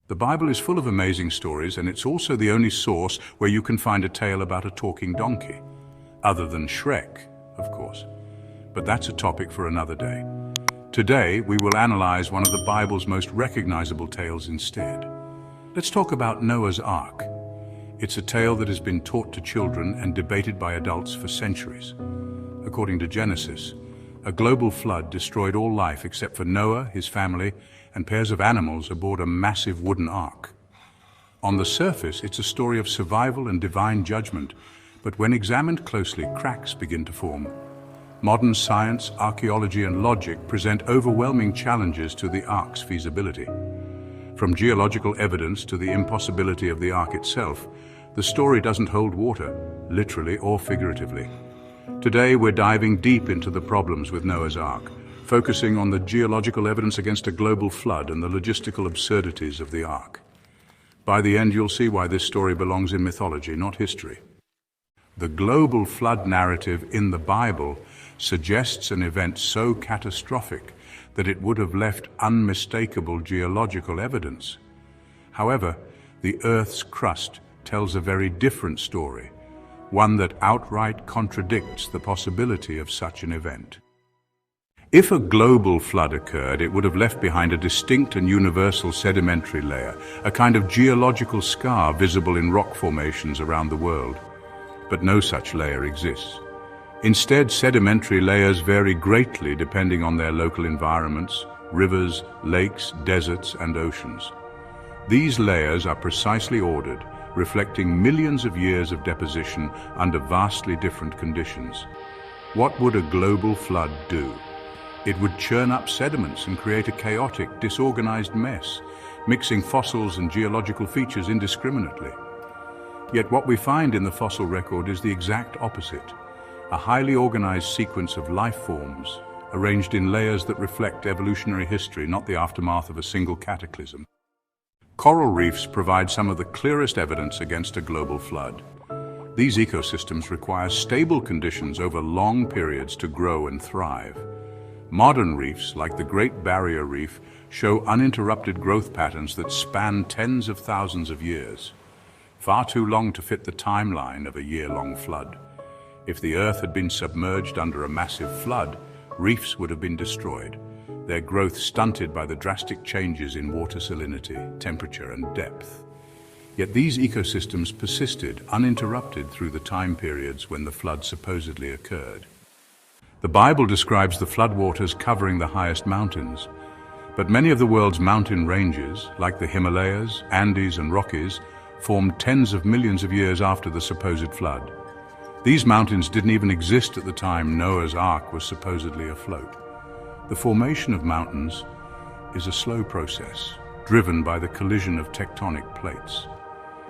The Bible is full of amazing stories, and it's also the only source where you can find a tale about a talking donkey. Other than Shrek, of course. But that's a topic for another day. Today, we will analyze one of the Bible's most recognizable tales instead. Let's talk about Noah's Ark. It's a tale that has been taught to children and debated by adults for centuries. According to Genesis, a global flood destroyed all life except for Noah, his family, and pairs of animals aboard a massive wooden ark. On the surface, it's a story of survival and divine judgment, but when examined closely, cracks begin to form. Modern science, archaeology, and logic present overwhelming challenges to the ark's feasibility. From geological evidence to the impossibility of the ark itself, the story doesn't hold water, literally or figuratively. Today, we're diving deep into the problems with Noah's Ark, focusing on the geological evidence against a global flood and the logistical absurdities of the Ark. By the end, you'll see why this story belongs in mythology, not history. The global flood narrative in the Bible suggests an event so catastrophic that it would have left unmistakable geological evidence. However, the Earth's crust tells a very different story, one that outright contradicts the possibility of such an event. If a global flood occurred, it would have left behind a distinct and universal sedimentary layer, a kind of geological scar visible in rock formations around the world. But no such layer exists. Instead, sedimentary layers vary greatly depending on their local environments, rivers, lakes, deserts, and oceans. These layers are precisely ordered, reflecting millions of years of deposition under vastly different conditions. What would a global flood do? It would churn up sediments and create a chaotic, disorganized mess, mixing fossils and geological features indiscriminately. Yet what we find in the fossil record is the exact opposite, a highly organized sequence of life forms, arranged in layers that reflect evolutionary history, not the aftermath of a single cataclysm. Coral reefs provide some of the clearest evidence against a global flood. These ecosystems require stable conditions over long periods to grow and thrive. Modern reefs, like the Great Barrier Reef, show uninterrupted growth patterns that span tens of thousands of years, far too long to fit the timeline of a year-long flood. If the Earth had been submerged under a massive flood, reefs would have been destroyed, their growth stunted by the drastic changes in water salinity, temperature, and depth. Yet these ecosystems persisted uninterrupted through the time periods when the flood supposedly occurred. The Bible describes the floodwaters covering the highest mountains, but many of the world's mountain ranges, like the Himalayas, Andes, and Rockies, formed tens of millions of years after the supposed flood. These mountains didn't even exist at the time Noah's Ark was supposedly afloat. The formation of mountains is a slow process, driven by the collision of tectonic plates.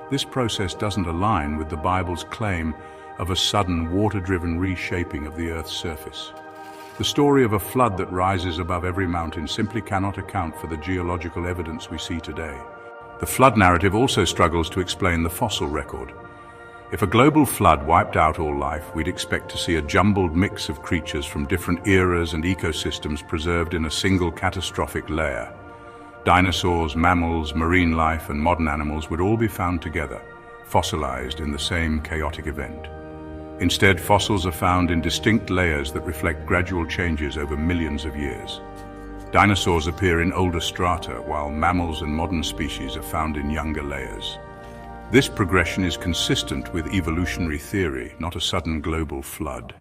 This process doesn't align with the Bible's claim of a sudden water-driven reshaping of the Earth's surface. The story of a flood that rises above every mountain simply cannot account for the geological evidence we see today. The flood narrative also struggles to explain the fossil record. If a global flood wiped out all life, we'd expect to see a jumbled mix of creatures from different eras and ecosystems preserved in a single catastrophic layer. Dinosaurs, mammals, marine life, and modern animals would all be found together, fossilized in the same chaotic event. Instead, fossils are found in distinct layers that reflect gradual changes over millions of years. Dinosaurs appear in older strata, while mammals and modern species are found in younger layers. This progression is consistent with evolutionary theory, not a sudden global flood.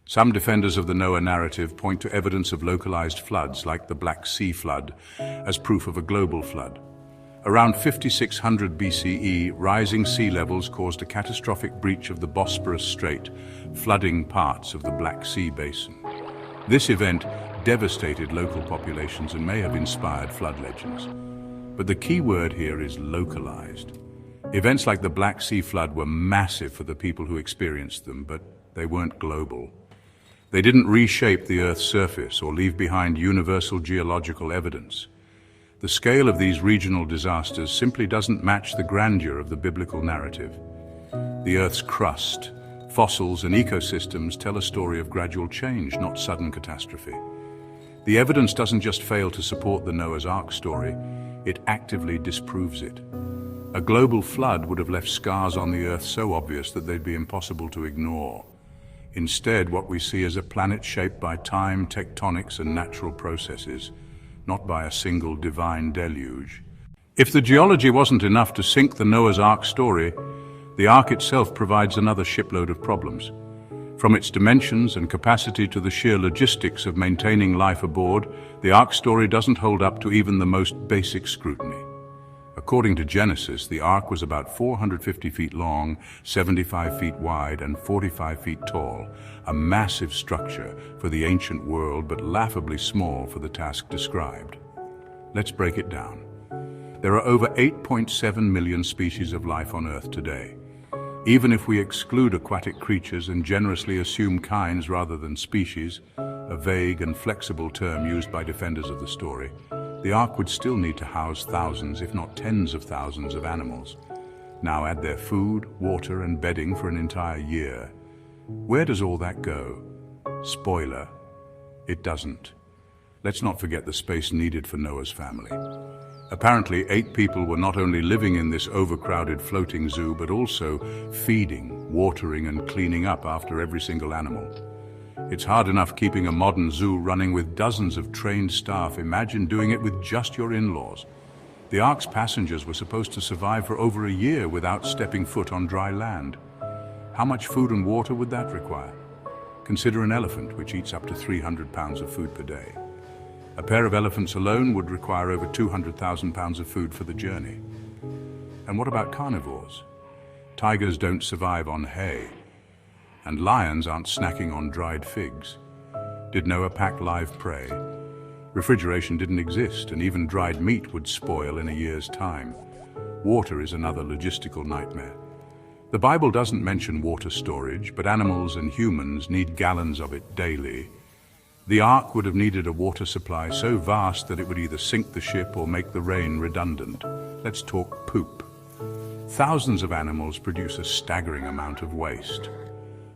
Some defenders of the Noah narrative point to evidence of localized floods, like the Black Sea flood, as proof of a global flood. Around 5600 BCE, rising sea levels caused a catastrophic breach of the Bosporus Strait, flooding parts of the Black Sea basin. This event devastated local populations and may have inspired flood legends. But the key word here is localized. Events like the Black Sea flood were massive for the people who experienced them, but they weren't global. They didn't reshape the Earth's surface or leave behind universal geological evidence. The scale of these regional disasters simply doesn't match the grandeur of the biblical narrative. The Earth's crust, fossils, and ecosystems tell a story of gradual change, not sudden catastrophe. The evidence doesn't just fail to support the Noah's Ark story, it actively disproves it. A global flood would have left scars on the Earth so obvious that they'd be impossible to ignore. Instead, what we see is a planet shaped by time, tectonics, and natural processes, not by a single divine deluge. If the geology wasn't enough to sink the Noah's Ark story, the Ark itself provides another shipload of problems. From its dimensions and capacity to the sheer logistics of maintaining life aboard, the Ark story doesn't hold up to even the most basic scrutiny. According to Genesis, the Ark was about 450 feet long, 75 feet wide, and 45 feet tall, a massive structure for the ancient world, but laughably small for the task described. Let's break it down. There are over 8.7 million species of life on Earth today. Even if we exclude aquatic creatures and generously assume kinds rather than species, a vague and flexible term used by defenders of the story, the Ark would still need to house thousands, if not tens of thousands of animals. Now add their food, water, and bedding for an entire year. Where does all that go? Spoiler, it doesn't. Let's not forget the space needed for Noah's family. Apparently, 8 people were not only living in this overcrowded floating zoo, but also feeding, watering, and cleaning up after every single animal. It's hard enough keeping a modern zoo running with dozens of trained staff. Imagine doing it with just your in-laws. The Ark's passengers were supposed to survive for over a year without stepping foot on dry land. How much food and water would that require? Consider an elephant, which eats up to 300 pounds of food per day. A pair of elephants alone would require over 200,000 pounds of food for the journey. And what about carnivores? Tigers don't survive on hay, and lions aren't snacking on dried figs. Did Noah pack live prey? Refrigeration didn't exist, and even dried meat would spoil in a year's time. Water is another logistical nightmare. The Bible doesn't mention water storage, but animals and humans need gallons of it daily. The Ark would have needed a water supply so vast that it would either sink the ship or make the rain redundant. Let's talk poop. Thousands of animals produce a staggering amount of waste.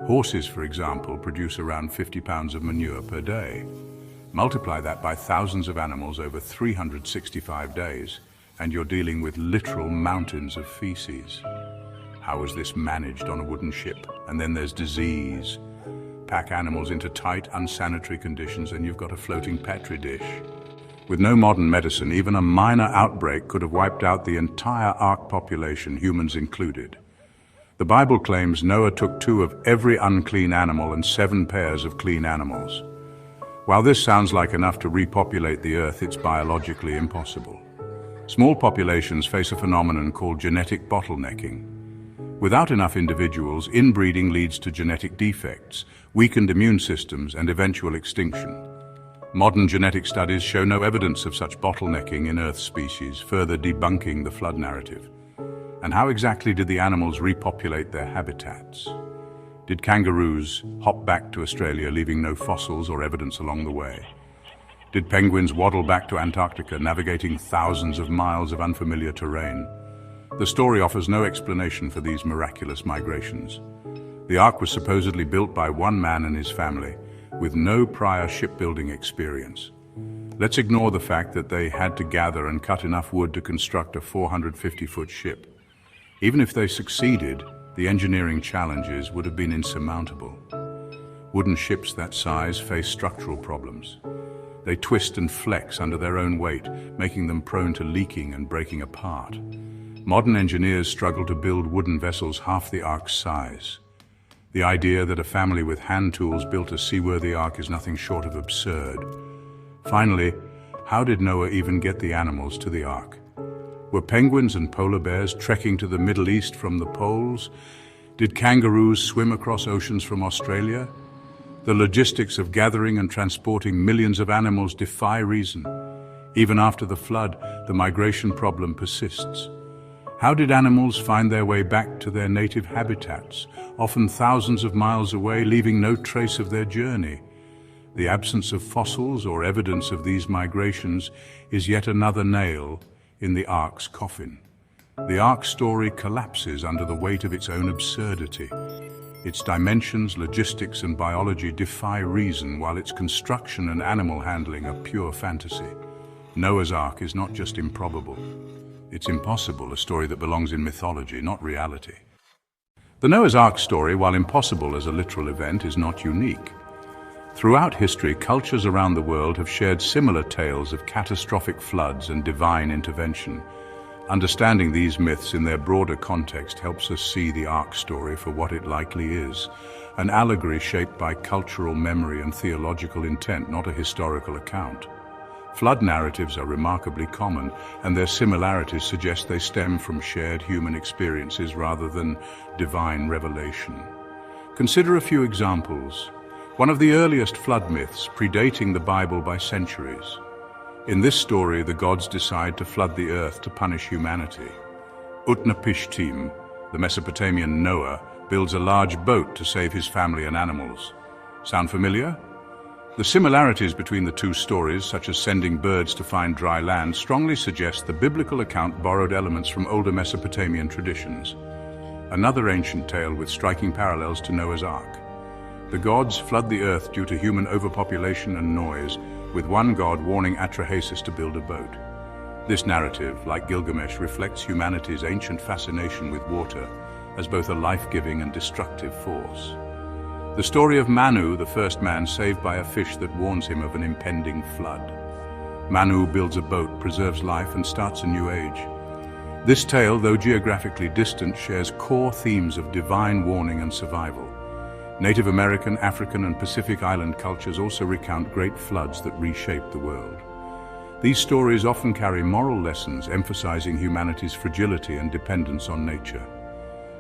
Horses, for example, produce around 50 pounds of manure per day. Multiply that by thousands of animals over 365 days, and you're dealing with literal mountains of feces. How is this managed on a wooden ship? And then there's disease. Pack animals into tight, unsanitary conditions and you've got a floating petri dish. With no modern medicine, even a minor outbreak could have wiped out the entire Ark population, humans included. The Bible claims Noah took 2 of every unclean animal and 7 pairs of clean animals. While this sounds like enough to repopulate the Earth, it's biologically impossible. Small populations face a phenomenon called genetic bottlenecking. Without enough individuals, inbreeding leads to genetic defects, weakened immune systems, and eventual extinction. Modern genetic studies show no evidence of such bottlenecking in Earth species, further debunking the flood narrative. And how exactly did the animals repopulate their habitats? Did kangaroos hop back to Australia, leaving no fossils or evidence along the way? Did penguins waddle back to Antarctica, navigating thousands of miles of unfamiliar terrain? The story offers no explanation for these miraculous migrations. The Ark was supposedly built by one man and his family, with no prior shipbuilding experience. Let's ignore the fact that they had to gather and cut enough wood to construct a 450-foot ship. Even if they succeeded, the engineering challenges would have been insurmountable. Wooden ships that size face structural problems. They twist and flex under their own weight, making them prone to leaking and breaking apart. Modern engineers struggle to build wooden vessels half the Ark's size. The idea that a family with hand tools built a seaworthy Ark is nothing short of absurd. Finally, how did Noah even get the animals to the Ark? Were penguins and polar bears trekking to the Middle East from the poles? Did kangaroos swim across oceans from Australia? The logistics of gathering and transporting millions of animals defy reason. Even after the flood, the migration problem persists. How did animals find their way back to their native habitats, often thousands of miles away, leaving no trace of their journey? The absence of fossils or evidence of these migrations is yet another nail in the Ark's coffin. The Ark story collapses under the weight of its own absurdity. Its dimensions, logistics, and biology defy reason, while its construction and animal handling are pure fantasy. Noah's Ark is not just improbable. It's impossible, a story that belongs in mythology, not reality. The Noah's Ark story, while impossible as a literal event, is not unique. Throughout history, cultures around the world have shared similar tales of catastrophic floods and divine intervention. Understanding these myths in their broader context helps us see the Ark story for what it likely is, an allegory shaped by cultural memory and theological intent, not a historical account. Flood narratives are remarkably common, and their similarities suggest they stem from shared human experiences rather than divine revelation. Consider a few examples. One of the earliest flood myths, predating the Bible by centuries. In this story, the gods decide to flood the earth to punish humanity. Utnapishtim, the Mesopotamian Noah, builds a large boat to save his family and animals. Sound familiar? The similarities between the two stories, such as sending birds to find dry land, strongly suggest the biblical account borrowed elements from older Mesopotamian traditions. Another ancient tale with striking parallels to Noah's Ark. The gods flood the earth due to human overpopulation and noise, with one god warning Atrahasis to build a boat. This narrative, like Gilgamesh, reflects humanity's ancient fascination with water as both a life-giving and destructive force. The story of Manu, the first man saved by a fish that warns him of an impending flood. Manu builds a boat, preserves life, and starts a new age. This tale, though geographically distant, shares core themes of divine warning and survival. Native American, African, and Pacific Island cultures also recount great floods that reshaped the world. These stories often carry moral lessons, emphasizing humanity's fragility and dependence on nature.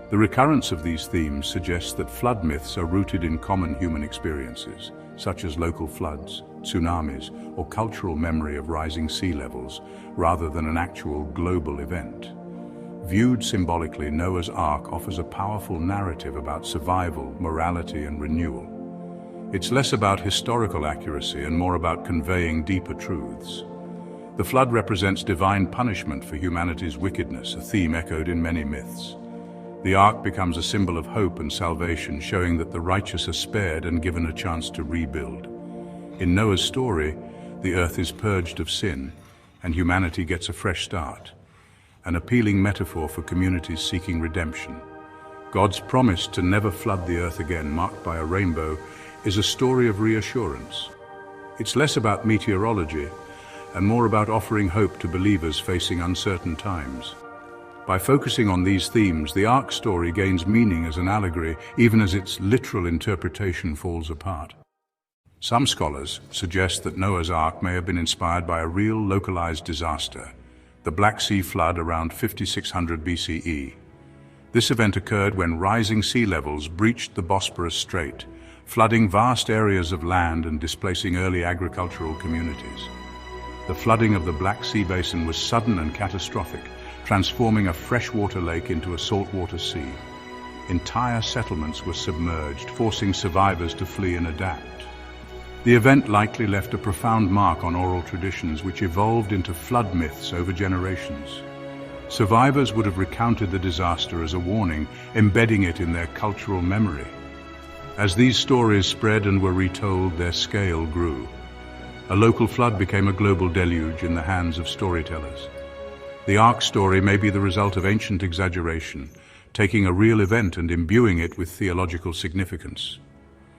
The recurrence of these themes suggests that flood myths are rooted in common human experiences, such as local floods, tsunamis, or cultural memory of rising sea levels, rather than an actual global event. Viewed symbolically, Noah's Ark offers a powerful narrative about survival, morality, and renewal. It's less about historical accuracy and more about conveying deeper truths. The flood represents divine punishment for humanity's wickedness, a theme echoed in many myths. The Ark becomes a symbol of hope and salvation, showing that the righteous are spared and given a chance to rebuild. In Noah's story, the earth is purged of sin, and humanity gets a fresh start. An appealing metaphor for communities seeking redemption. God's promise to never flood the earth again, marked by a rainbow, is a story of reassurance. It's less about meteorology and more about offering hope to believers facing uncertain times. By focusing on these themes, the Ark story gains meaning as an allegory, even as its literal interpretation falls apart. Some scholars suggest that Noah's Ark may have been inspired by a real localized disaster, the Black Sea flood around 5600 BCE. This event occurred when rising sea levels breached the Bosporus Strait, flooding vast areas of land and displacing early agricultural communities. The flooding of the Black Sea basin was sudden and catastrophic, transforming a freshwater lake into a saltwater sea. Entire settlements were submerged, forcing survivors to flee and adapt. The event likely left a profound mark on oral traditions which evolved into flood myths over generations. Survivors would have recounted the disaster as a warning, embedding it in their cultural memory. As these stories spread and were retold, their scale grew. A local flood became a global deluge in the hands of storytellers. The Ark story may be the result of ancient exaggeration, taking a real event and imbuing it with theological significance.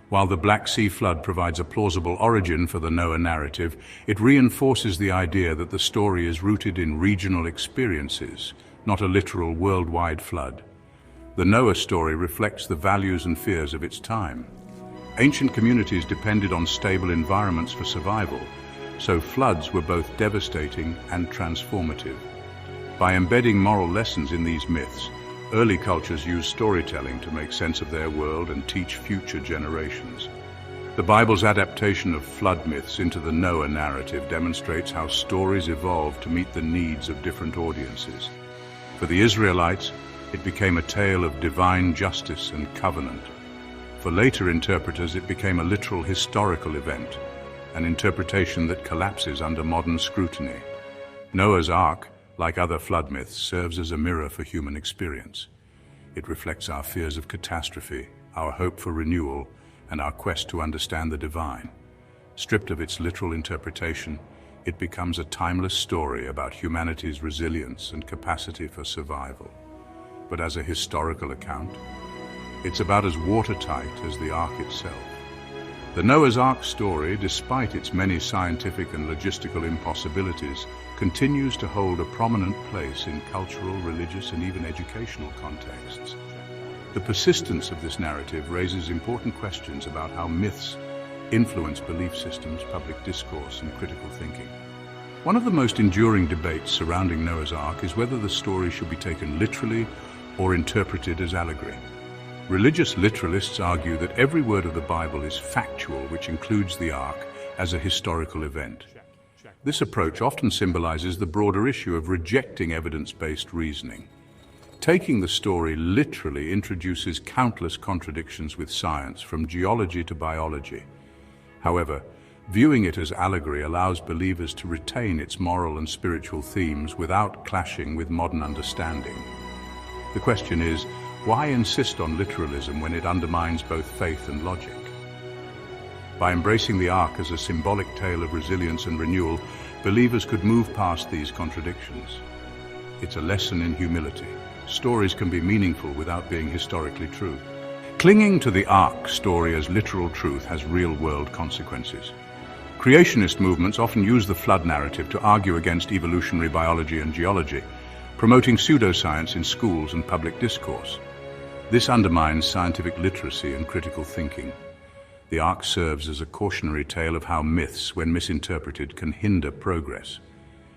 While the Black Sea flood provides a plausible origin for the Noah narrative, it reinforces the idea that the story is rooted in regional experiences, not a literal worldwide flood. The Noah story reflects the values and fears of its time. Ancient communities depended on stable environments for survival, so floods were both devastating and transformative. By embedding moral lessons in these myths, early cultures used storytelling to make sense of their world and teach future generations. The Bible's adaptation of flood myths into the Noah narrative demonstrates how stories evolved to meet the needs of different audiences. For the Israelites, it became a tale of divine justice and covenant. For later interpreters, it became a literal historical event, an interpretation that collapses under modern scrutiny. Noah's Ark, like other flood myths, serves as a mirror for human experience. It reflects our fears of catastrophe, our hope for renewal, and our quest to understand the divine. Stripped of its literal interpretation, it becomes a timeless story about humanity's resilience and capacity for survival. But as a historical account, it's about as watertight as the Ark itself. The Noah's Ark story, despite its many scientific and logistical impossibilities, continues to hold a prominent place in cultural, religious, and even educational contexts. The persistence of this narrative raises important questions about how myths influence belief systems, public discourse, and critical thinking. One of the most enduring debates surrounding Noah's Ark is whether the story should be taken literally or interpreted as allegory. Religious literalists argue that every word of the Bible is factual, which includes the Ark as a historical event. This approach often symbolizes the broader issue of rejecting evidence-based reasoning. Taking the story literally introduces countless contradictions with science, from geology to biology. However, viewing it as allegory allows believers to retain its moral and spiritual themes without clashing with modern understanding. The question is, why insist on literalism when it undermines both faith and logic? By embracing the Ark as a symbolic tale of resilience and renewal, believers could move past these contradictions. It's a lesson in humility. Stories can be meaningful without being historically true. Clinging to the Ark story as literal truth has real-world consequences. Creationist movements often use the flood narrative to argue against evolutionary biology and geology, promoting pseudoscience in schools and public discourse. This undermines scientific literacy and critical thinking. The Ark serves as a cautionary tale of how myths, when misinterpreted, can hinder progress.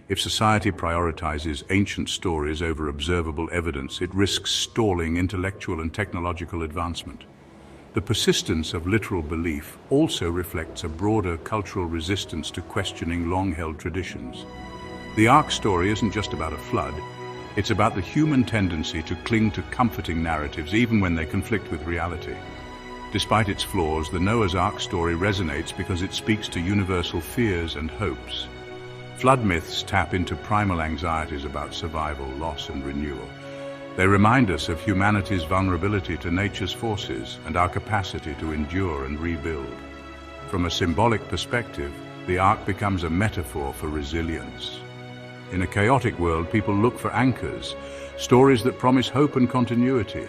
If society prioritizes ancient stories over observable evidence, it risks stalling intellectual and technological advancement. The persistence of literal belief also reflects a broader cultural resistance to questioning long-held traditions. The Ark story isn't just about a flood, it's about the human tendency to cling to comforting narratives even when they conflict with reality. Despite its flaws, the Noah's Ark story resonates because it speaks to universal fears and hopes. Flood myths tap into primal anxieties about survival, loss, and renewal. They remind us of humanity's vulnerability to nature's forces and our capacity to endure and rebuild. From a symbolic perspective, the Ark becomes a metaphor for resilience. In a chaotic world, people look for anchors, stories that promise hope and continuity.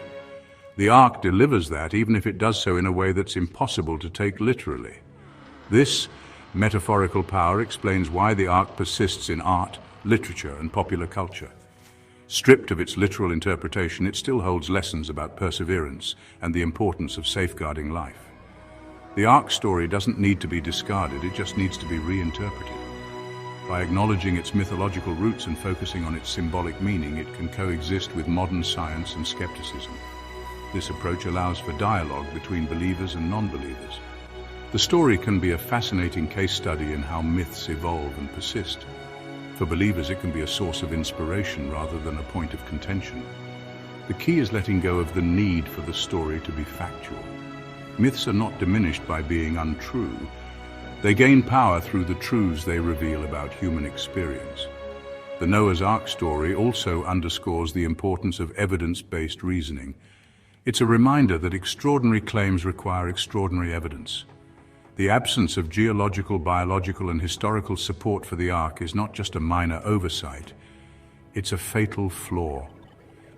The Ark delivers that, even if it does so in a way that's impossible to take literally. This metaphorical power explains why the Ark persists in art, literature, and popular culture. Stripped of its literal interpretation, it still holds lessons about perseverance and the importance of safeguarding life. The Ark story doesn't need to be discarded, it just needs to be reinterpreted. By acknowledging its mythological roots and focusing on its symbolic meaning, it can coexist with modern science and skepticism. This approach allows for dialogue between believers and non-believers. The story can be a fascinating case study in how myths evolve and persist. For believers, it can be a source of inspiration rather than a point of contention. The key is letting go of the need for the story to be factual. Myths are not diminished by being untrue. They gain power through the truths they reveal about human experience. The Noah's Ark story also underscores the importance of evidence-based reasoning. It's a reminder that extraordinary claims require extraordinary evidence. The absence of geological, biological, and historical support for the Ark is not just a minor oversight, it's a fatal flaw.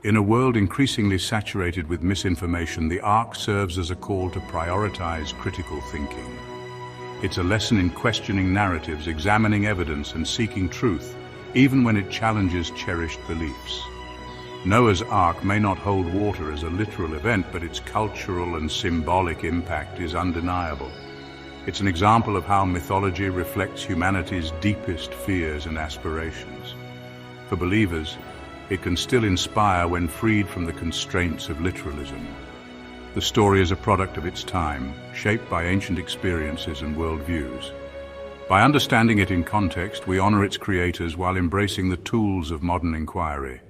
In a world increasingly saturated with misinformation, the Ark serves as a call to prioritize critical thinking. It's a lesson in questioning narratives, examining evidence, and seeking truth, even when it challenges cherished beliefs. Noah's Ark may not hold water as a literal event, but its cultural and symbolic impact is undeniable. It's an example of how mythology reflects humanity's deepest fears and aspirations. For believers, it can still inspire when freed from the constraints of literalism. The story is a product of its time, shaped by ancient experiences and worldviews. By understanding it in context, we honor its creators while embracing the tools of modern inquiry.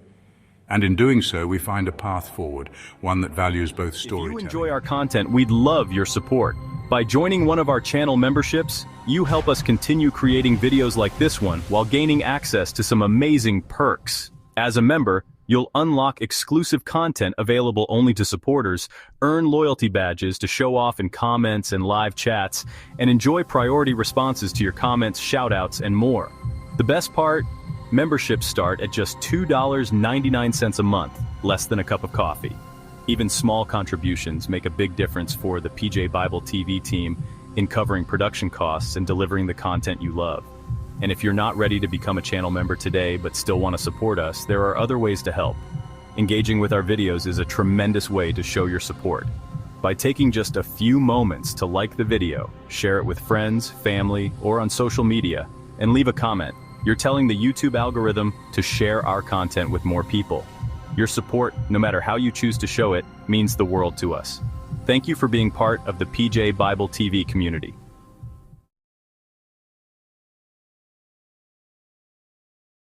And in doing so, we find a path forward, one that values both storytelling. If you enjoy our content, we'd love your support. By joining one of our channel memberships, you help us continue creating videos like this one while gaining access to some amazing perks. As a member, you'll unlock exclusive content available only to supporters, earn loyalty badges to show off in comments and live chats, and enjoy priority responses to your comments, shoutouts, and more. The best part? Memberships start at just $2.99 a month, less than a cup of coffee. Even small contributions make a big difference for the PJ Bible TV team in covering production costs and delivering the content you love. And if you're not ready to become a channel member today but still want to support us, there are other ways to help. Engaging with our videos is a tremendous way to show your support. By taking just a few moments to like the video, share it with friends, family, or on social media, and leave a comment, you're telling the YouTube algorithm to share our content with more people. Your support, no matter how you choose to show it, means the world to us. Thank you for being part of the PJ Bible TV community.